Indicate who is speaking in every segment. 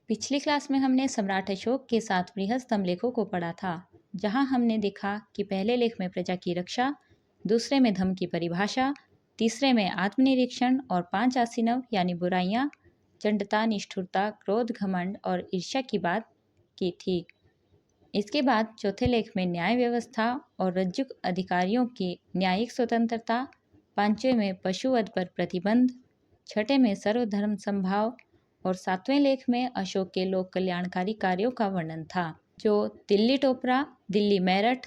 Speaker 1: पिछली क्लास में हमने सम्राट अशोक के 7 बृहद स्तंभ लेखों को पढ़ा था, जहां हमने देखा कि पहले लेख में प्रजा की रक्षा, दूसरे में धर्म की परिभाषा, तीसरे में आत्मनिरीक्षण और 5 आसीनव यानी बुराइयां, चंडता, निष्ठुरता, क्रोध, घमंड और ईर्ष्या की बात की थी। इसके बाद चौथे लेख में न्याय व्यवस्था और रज्जुक अधिकारियों की न्यायिक स्वतंत्रता, पांचवें में पशुवध पर प्रतिबंध, छठे में सर्वधर्म संभाव और 7वें लेख में अशोक के लोक कल्याणकारी कार्यों का वर्णन था, जो दिल्ली टोपरा, दिल्ली मेरठ,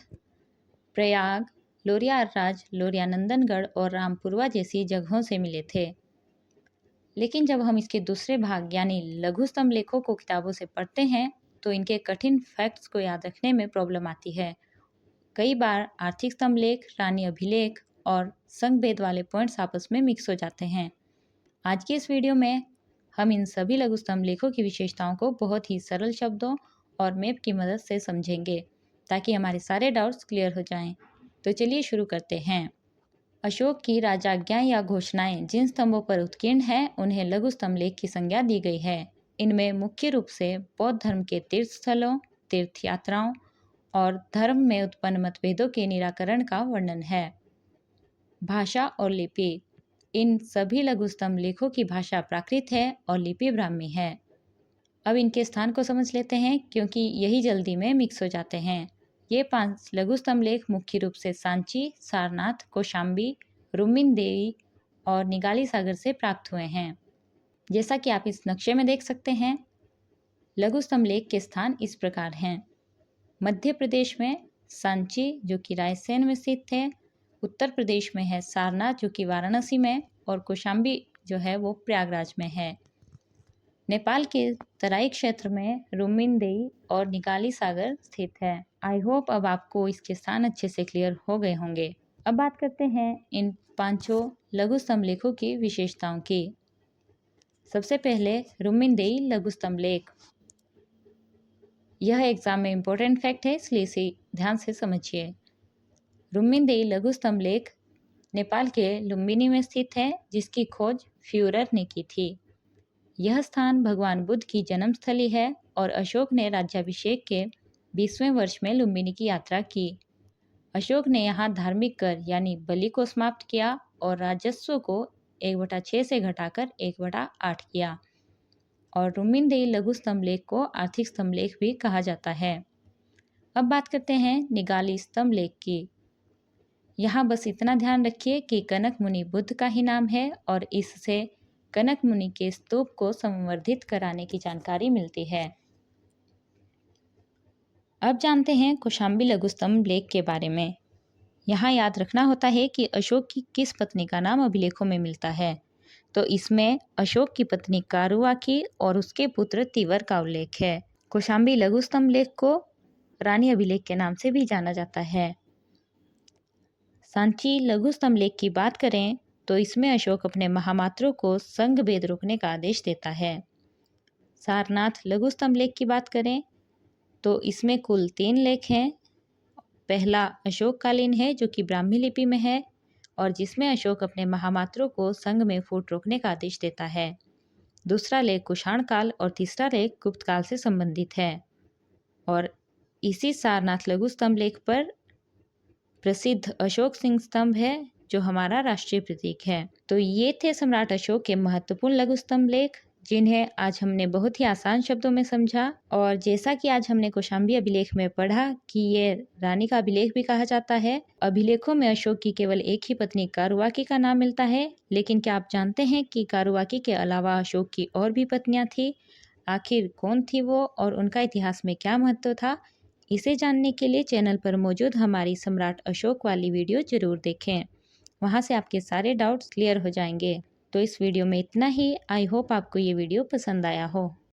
Speaker 1: प्रयाग, लोरिया राज, लोरिया नंदनगढ़ और रामपुरवा जैसी जगहों से मिले थे। लेकिन जब हम इसके दूसरे भाग यानी लघु स्तंभ लेखों को किताबों से पढ़ते हैं तो इनके कठिन फैक्ट्स को याद रखने में प्रॉब्लम आती है। कई बार आर्थिक स्तंभ लेख, रानी अभिलेख और संघ भेद वाले पॉइंट्स आपस में मिक्स हो जाते हैं। आज की इस वीडियो में हम इन सभी लघु स्तंभ लेखों की विशेषताओं को बहुत ही सरल शब्दों और मैप की मदद से समझेंगे, ताकि हमारे सारे डाउट्स क्लियर हो जाएं। तो चलिए शुरू करते हैं। अशोक की राजाज्ञाएं या घोषणाएं जिन स्तंभों पर उत्कीर्ण हैं, उन्हें लघु स्तंभ लेख की संज्ञा दी गई है। इनमें मुख्य रूप से बौद्ध धर्म के तीर्थ स्थलों, तीर्थ यात्राओं और धर्म में उत्पन्न मतभेदों के निराकरण का वर्णन है। भाषा और लिपि। इन सभी लघु स्तंभ लेखों की भाषा प्राकृत है और लिपि ब्राह्मी है। अब इनके स्थान को समझ लेते हैं, क्योंकि यही जल्दी में मिक्स हो जाते हैं। ये 5 लघु स्तंभ लेख मुख्य रूप से सांची, सारनाथ, कौशाम्बी, रुक्मिणदेही और निगाली सागर से प्राप्त हुए हैं। जैसा कि आप इस नक्शे में देख सकते हैं, लघु स्तंभ लेख के स्थान इस प्रकार हैं। मध्य प्रदेश में सांची, जो कि रायसेन में स्थित है। उत्तर प्रदेश में है सारनाथ, जो कि वाराणसी में, और कौशाम्बी जो है वो प्रयागराज में है। नेपाल के तराई क्षेत्र में रुक्मिणदेही और निगाली सागर स्थित है। आई होप अब आपको इसके स्थान अच्छे से क्लियर हो गए होंगे। अब बात करते हैं इन 5 लघु स्तंभ लेखों की विशेषताओं की। सबसे पहले रुक्मिणदेही लघु स्तंभ लेख। यह एग्जाम में इम्पोर्टेंट फैक्ट है, इसलिए इसे ध्यान से समझिए। रुक्मिणदेही लघु स्तंभ लेख नेपाल के लुम्बिनी में स्थित है, जिसकी खोज फ्यूरर ने की थी। यह स्थान भगवान बुद्ध की जन्मस्थली है और अशोक ने राज्याभिषेक के 20वें वर्ष में लुम्बिनी की यात्रा की। अशोक ने यहाँ धार्मिक कर यानी बलि को समाप्त किया और राजस्व को 1/6 से घटाकर 1/8 किया। और रुक्मिणदेही लघु स्तंभ लेख को आर्थिक स्तंभ लेख भी कहा जाता है। अब बात करते हैं निगाली स्तंभ लेख की। यहाँ बस इतना ध्यान रखिए कि कनक मुनि बुद्ध का ही नाम है और इससे कनक मुनि के स्तूप को संवर्धित कराने की जानकारी मिलती है। अब जानते हैं कौशाम्बी लघु स्तंभ लेख के बारे में। यहाँ याद रखना होता है कि अशोक की किस पत्नी का नाम अभिलेखों में मिलता है। तो इसमें अशोक की पत्नी कारुवाकी और उसके पुत्र तिवर का उल्लेख है। कौशाम्बी लघु स्तंभ लेख को रानी अभिलेख के नाम से भी जाना जाता है। सांची लघु स्तंभ लेख की बात करें तो इसमें अशोक अपने महामात्रों को संघ भेद रोकने का आदेश देता है। सारनाथ लघु स्तंभ लेख की बात करें तो इसमें कुल 3 लेख हैं। पहला अशोककालीन है, जो कि ब्राह्मी लिपि में है और जिसमें अशोक अपने महामात्रों को संघ में फूट रोकने का आदेश देता है। दूसरा लेख कुषाण काल और तीसरा लेख गुप्त काल से संबंधित है। और इसी सारनाथ लघु स्तंभ लेख पर प्रसिद्ध अशोक सिंह स्तंभ है, जो हमारा राष्ट्रीय प्रतीक है। तो ये थे सम्राट अशोक के महत्वपूर्ण लघु स्तंभ लेख, जिन्हें आज हमने बहुत ही आसान शब्दों में समझा। और जैसा कि आज हमने कौशाम्बी अभिलेख में पढ़ा कि ये रानी का अभिलेख भी कहा जाता है। अभिलेखों में अशोक की केवल एक ही पत्नी कारुवाकी का नाम मिलता है, लेकिन क्या आप जानते हैं कि कारुवाकी के अलावा अशोक की और भी पत्नियां थी? आखिर कौन थी वो और उनका इतिहास में क्या महत्व था? इसे जानने के लिए चैनल पर मौजूद हमारी सम्राट अशोक वाली वीडियो जरूर देखें। वहाँ से आपके सारे डाउट्स क्लियर हो जाएंगे। तो इस वीडियो में इतना ही। आई होप आपको ये वीडियो पसंद आया हो।